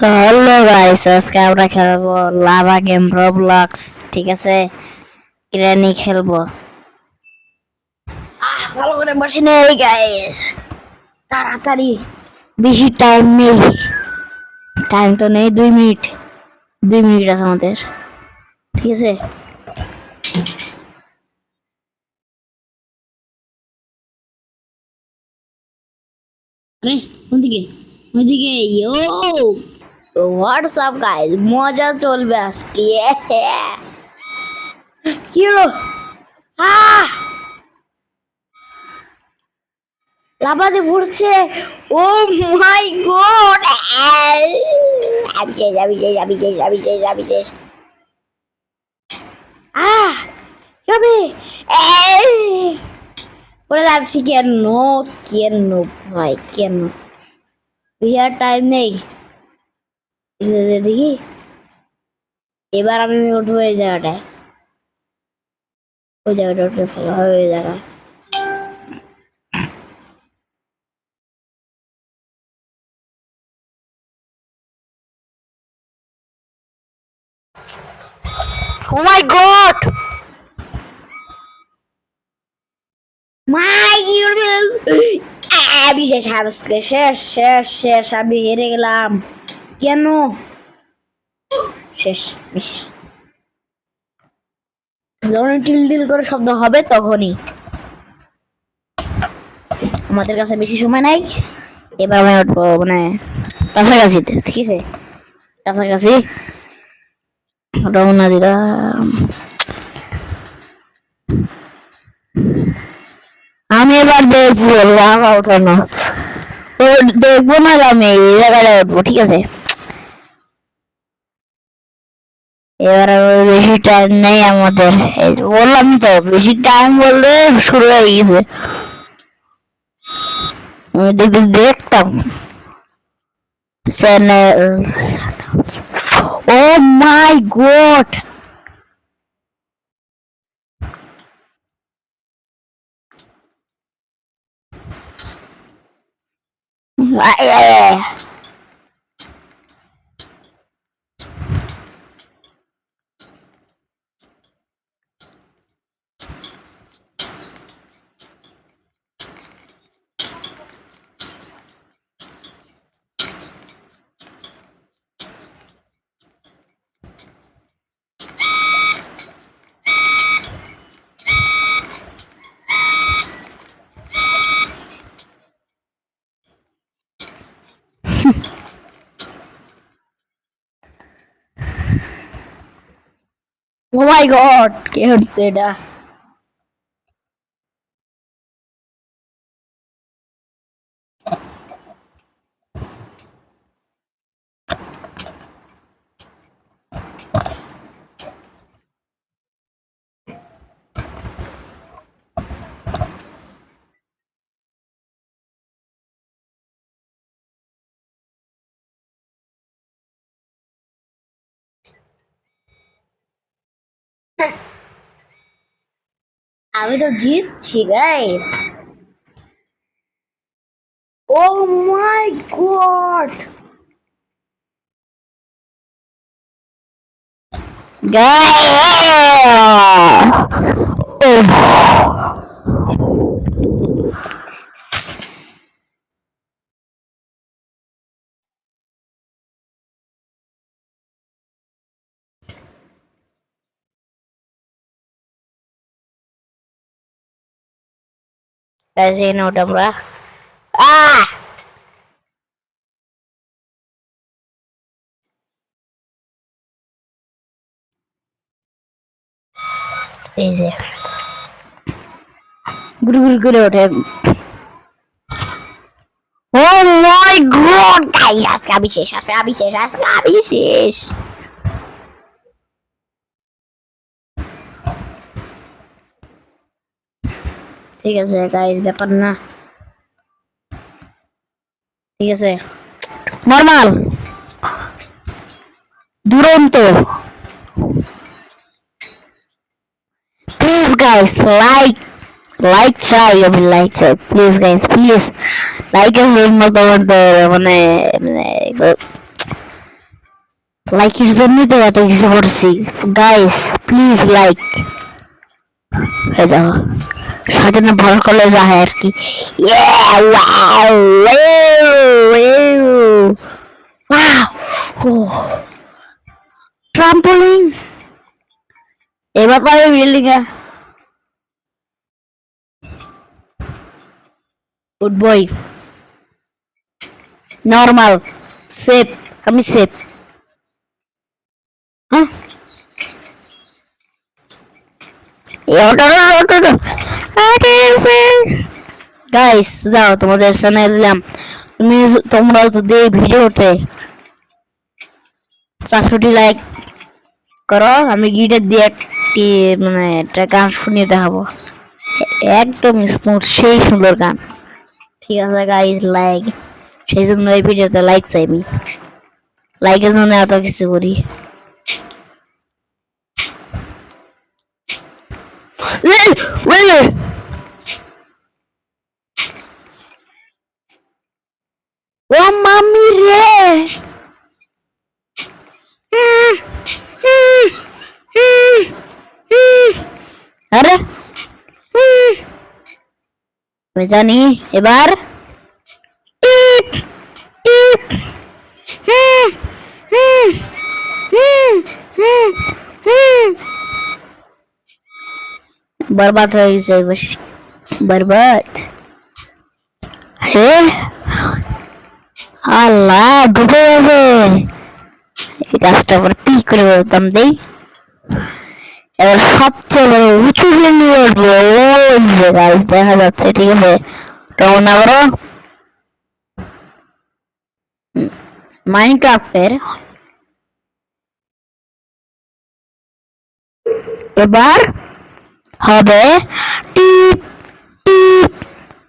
Hello guys, আজকে আমরা খেলবো লাভা গেম রবলক্স। ঠিক আছে, গ্র্যানি খেলবো। ভালো করে বসে নেই গাইস, তাড়াতাড়ি, বেশি টাইম নেই। টাইম তো নেই, 2 মিনিট। 2 মিনিট আছে আমাদের, ঠিক আছে। আরে ওদিকে ওদিকে ইয়ো, হোয়াটসঅ্যাপ গাইস, মজা চলবে আজকে। কি হলো? লাফাতে পড়ছে। ও মাই গড, আমি শেষ, আমি শেষ, আমি শেষ, আমি শেষ, আমি শেষ। যাবে পড়ে যাচ্ছি কেন? কেন ভাই, কেন? বিয়ার টাইম নেই। দেখি, এবার আমি উঠবো এই জায়গাটায়। ওই জায়গাটা উঠলে ভালো হবে, ওই জায়গা। Oh my god! আমি শেষ, আজকে শেষ শেষ শেষ, আমি হেরে গেলাম। কেন? শেষ, শেষ। যখন টিল টিল করে শব্দ হবে তখনই। আমাদের কাছে বেশি সময় নাই, এবার আমি উঠবো মানে কাছাকাছিতে, ঠিক আছে। কাছাকাছি রওনা দিলাম। আমি এবার দেখবো লাভা ওঠানো, তো দেখবো না, আমি এই জায়গায় উঠবো, ঠিক আছে। এবার বেশি টাইম নেই আমাদের, বললাম তো বেশি টাইম বললে শুরু হয়ে গেছে। আমি দেখতাম চ্যানেল। ও মাই গড, ও মাই গড, কে হচ্ছে এটা? আমি তো জিতছি গাইস। ও মাই গড গাইস, এই নোট আমরা এই যে গুড় গুড় করে ওঠে। ও মাই গড গাইস, আজকে আমি শেষ, আজকে আমি শেষ, আজকে আমি শেষ। ঠিক আছে গাইস, ব্যাপার না, ঠিক আছে। নরমাল, দুরন্ত। প্লিজ গাইস, লাইক চাই, আমি লাইক চাই, প্লিজ গাইস, প্লিজ লাইকের জন্য তোমাদের মানে লাইকের জন্যই তো এত কিছু করছি গাইস, প্লিজ লাইক হয়ে যাও, সাথে না ভর করলে যা হয় আর কি। ট্রাম্পোলিন এবার পাবে বিল্ডিং এ। গুড বয়, নর্মাল, সেফ, আমি সেফ। হ্যাঁ গাইস যাও, তোমাদের চ্যানেল দিলাম, তোমরা যদি এই ভিডিওতে 400 লাইক করো, আমি গিটার দিয়ে একটি মানে একটা গান শুনিয়ে দেখাবো, একদম স্মুথ, সেই সুন্দর গান। ঠিক আছে গাইস, লাইক, সেই জন্য এই ভিডিওতে লাইক চাই আমি, লাইকের জন্য এত কিছু করি। ও মামি রে, আরে আমি জানি এবার बर्बाद হয়ে গেছে, बर्बाद। হে আল্লাহ, ডুবে যাবে এই গাছটা, আবার পি করে বলতাম দেই। এবার সবচেয়ে বড় উঁচু নিয়ে উঠবো, ওই যে গাছ দেখা যাচ্ছে, ঠিক আছে, রওনা করো। মাইনক্রাফটের এবার হবে টিপ টিপ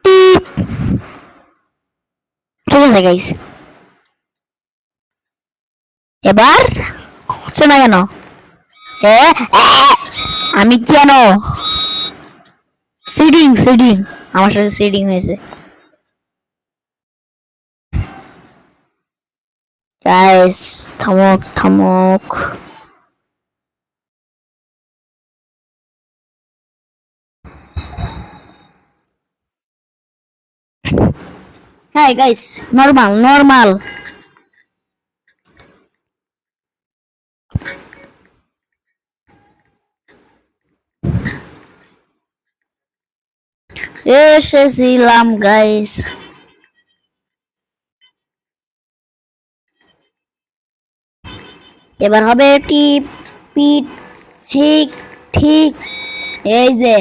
টিপ, ঠিক আছে গাইস, এবার হচ্ছে না কেন? আমি কেন সিডিং সিডিং, আমার সাথে সিডিং হয়েছে গাইস, থামক থামক। হ্যাঁ গাইস, নর্মাল নর্মাল। এসেছিলাম গাইস, এবার হবে টিপ পিট, ঠিক ঠিক, এই যে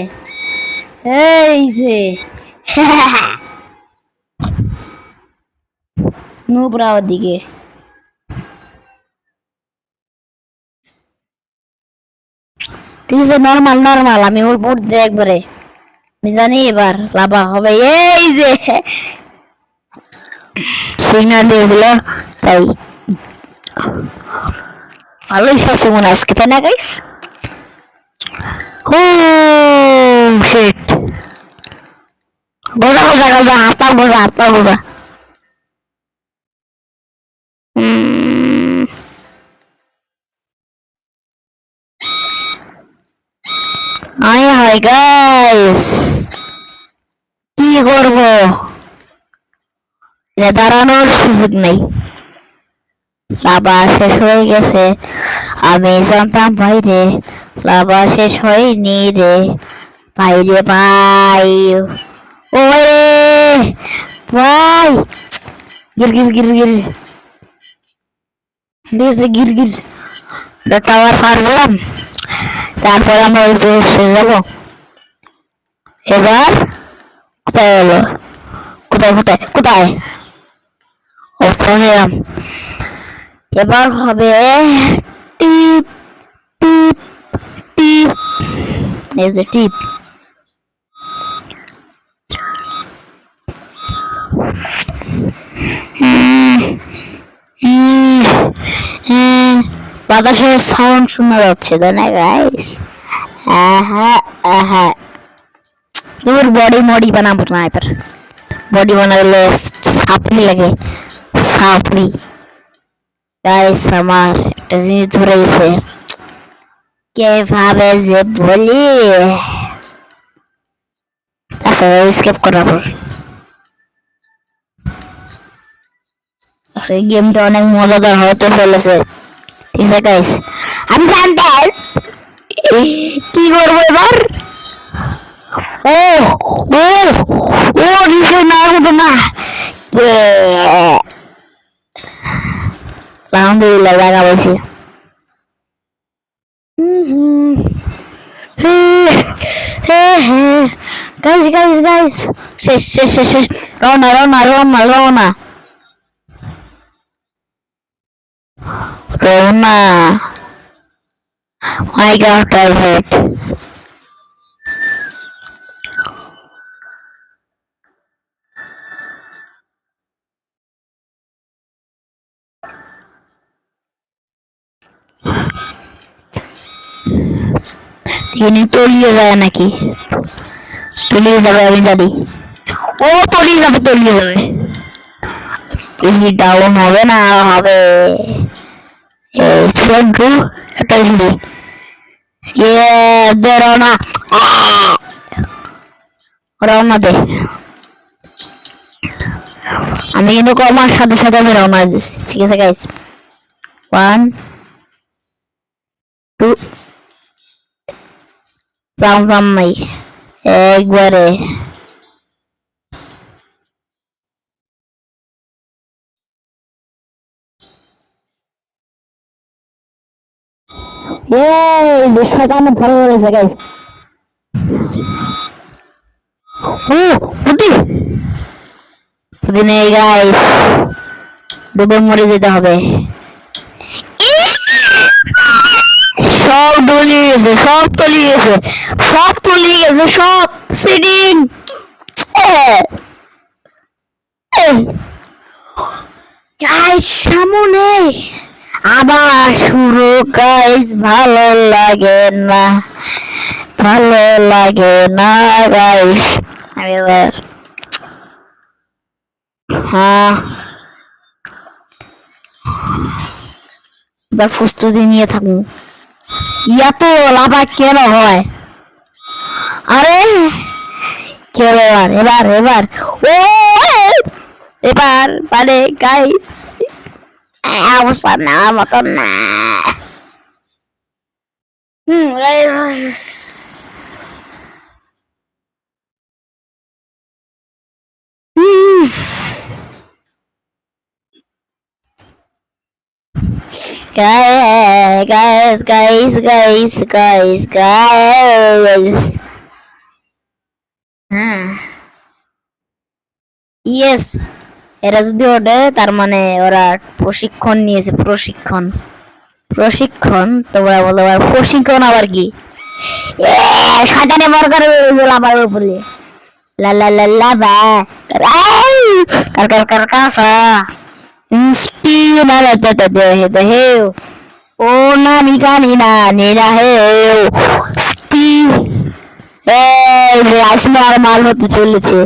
এই যে নুবরা ওদিকে, ঠিক আছে, নর্মাল নর্মাল, আমি ওর উপর দিয়ে একবারে, আমি জানি এবার লাভা হবে, এই যে সিগন্যাল দিয়েছিল, তাই ভালোই খেলছে মনে আজকে, তাই না গাইস? ও শিট, বোঝা বোঝা বোঝা, হাত পা বোঝা, হাত পা বোঝা। আয় হায় গাইস, কি করবো, দাঁড়ানোর সুযোগ নেই, লাভা শেষ হয়ে গেছে, আমি জানতাম ভাইরে, লাভা শেষ হয়নি রে, ভাইরে ভাই, ওরে ভাই, গির গির গির গির দিয়েছে, গির গির, টাওয়ার পার হলাম, তারপরে আমরা ওই এসে যাবো। এবার কোথায় গেল, কোথায় কোথায় কোথায়, ও গেলাম, এবার হবে টিপ টিপ টিপ, এই যে টিপ, বাতাসের সাউন্ড শোনা যাচ্ছে, তাই না গাইস? তোর বডি মডি বানাবো না, এবার বডি বানালে সাপড়ি লাগে, সাপড়ি গাইস, আমার একটা জিনিস ধরে গেছে কিভাবে যে বলি আচ্ছা স্কেপ করার পর আচ্ছা এই গেমটা অনেক মজাদার হতে চলেছে ঠিক আছে গাইস আমি জানতাম কি করবো এবার ও ও ও নিচে না হতো না আলহামদুলিল্লাহ জায়গা বলছি গাইস গাইস গাইস শেষ শেষ শেষ শেষ রওনা রওনা রওনা রওনা রওনা I got tired. ini তলিয়ে যায় নাকি তলিয়ে যাবে আমি জানি ও তলিয়ে যাবে বেশি ডাউন হবে না হবে বন্ধু একটা ছিল দে রওনা রওনা দে আমি কিন্তু কমার সাথে সাথে আমি রওনা দিচ্ছি ঠিক আছে গাইস 1 2 জাম নাই একবারে দেশটা অনেক ভালো হয়েছে গাইস বুদ্ধি বুদ্ধি নেই গাইস ডুবে মরে যেতে হবে সব তলিয়ে গেছে সব সিডিং গাইস সামনে আবার শুরু গাইস ভালো লাগে না গাইস আমি এবার হ্যাঁ এবার প্রস্তুতি নিয়ে থাকুন এত লাভা কেন হয় আরে কে এবার ও এবার মানে গাইস অবস্থা না মতন না guys ইয়েস এরা যদি ওঠে তার মানে ওরা প্রশিক্ষণ নিয়েছে প্রশিক্ষণ তোমরা বলো আর প্রশিক্ষণ আবার কি শয়তানে বর্গার আবার উপরে লা লা লা লা বা কার কাফা ইনস্টি না লা তা তা হে ও না মিকানি না নেরা হে স্টি লাইস নরমাল হতে চলেছে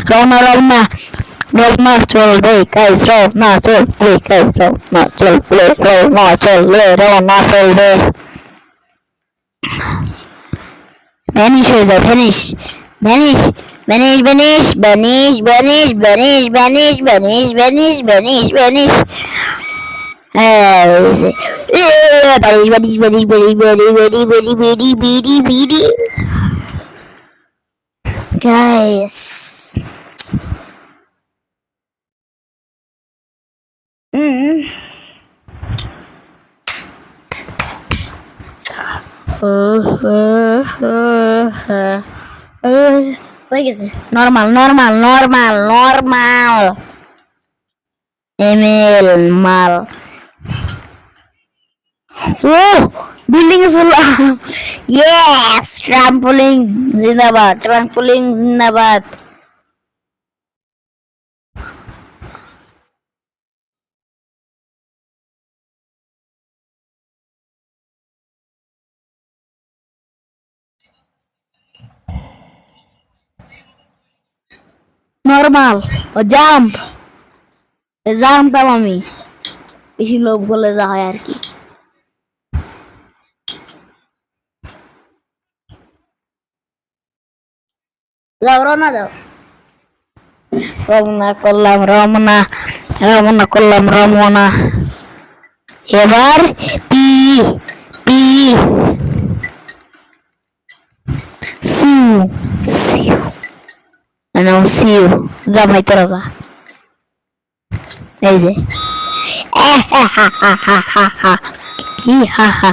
রওনা চলবে গাইস রওনা চলবে ভ্যানিশ হয়ে যাও ভ্যানিশ guys হয়ে গেছে নরমাল এমএল মাল ও বিল্ডিং এ চললাম ইয়েস ট্রাম্পোলিন জিন্দাবাদ নরমাল ও জাম্প আমি বেশি লোভ করলে যা হয় আর কি। যাও রওনা দাও। রমনা করলাম রমনা, রমনা করলাম রমনা। এবার পি পি সিউ সিউ নাও সিউ। যা ভাই তোরা যা। এই যে হা হা হা হা হা হা হি হা হা।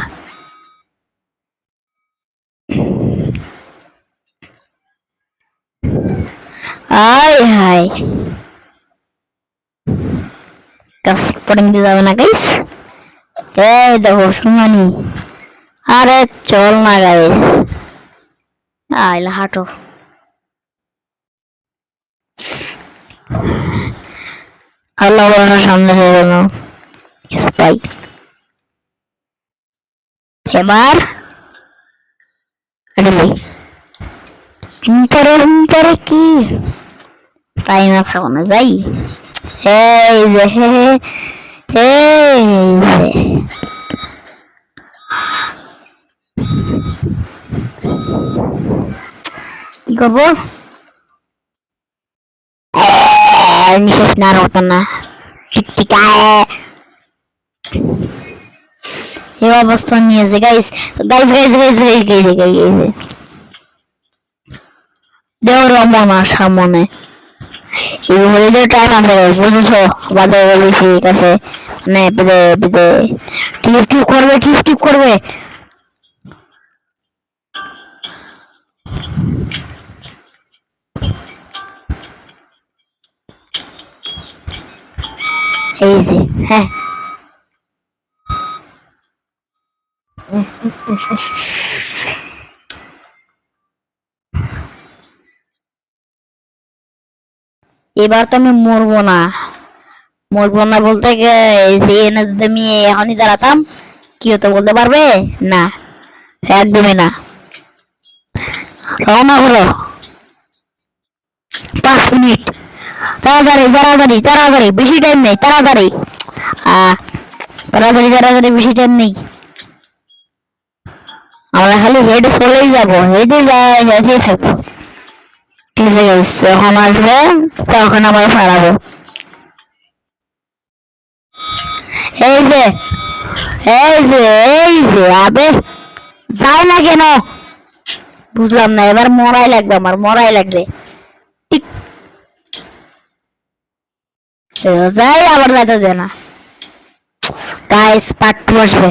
আয় হায় গাছ পড়ে নিতে যাবে না গাইস। এই দেখো সুমানি। আরে চল না গাইস, আইলা হাঁটো। আল্লাহ বলার সামনে হয়ে গেল কিছু পাই। এবার ইন্টারে কি তাই না খাওয়ানো যাই। এই যে এই যে কি করবো নিঃশ্বাস নেওয়ার মতো না। এই অবস্থা নিয়েছে guys guys guys guys guys guys guys দেও রমনা সামনে। এই হলিডে টাইম আছে বুঝেছো, বাদে বেশি কাছে মানে বেদে বেদে টিপ টিপ করবে টিপ টিপ করবে। এই যে হ্যাঁ এবার তো আমি মরবো না। মরবো না বলতে এনে যদি আমি এখনই দাঁড়াতাম কি হতো বলতে পারবে না, একদমই না। রওনা হলো 5 মিনিট। তাড়াতাড়ি তাড়াতাড়ি তাড়াতাড়ি বেশি টাইম নেই, তাড়াতাড়ি তাড়াতাড়ি তাড়াতাড়ি বেশি টাইম নেই। আমরা খালি হেডে চলেই যাবো, হেডে যাই থাকবো। ঠিক আছে গাইস, যখন আসবে তখন আমরা ফাড়াবো। এই যে এই যে এই যে আবে যায় না কেন বুঝলাম না। এবার মরাই লাগবে, আমার মরাই লাগবে। ঠিক যাই আবার যাইতে দে না গাইস, পার্ট 2 আসবে।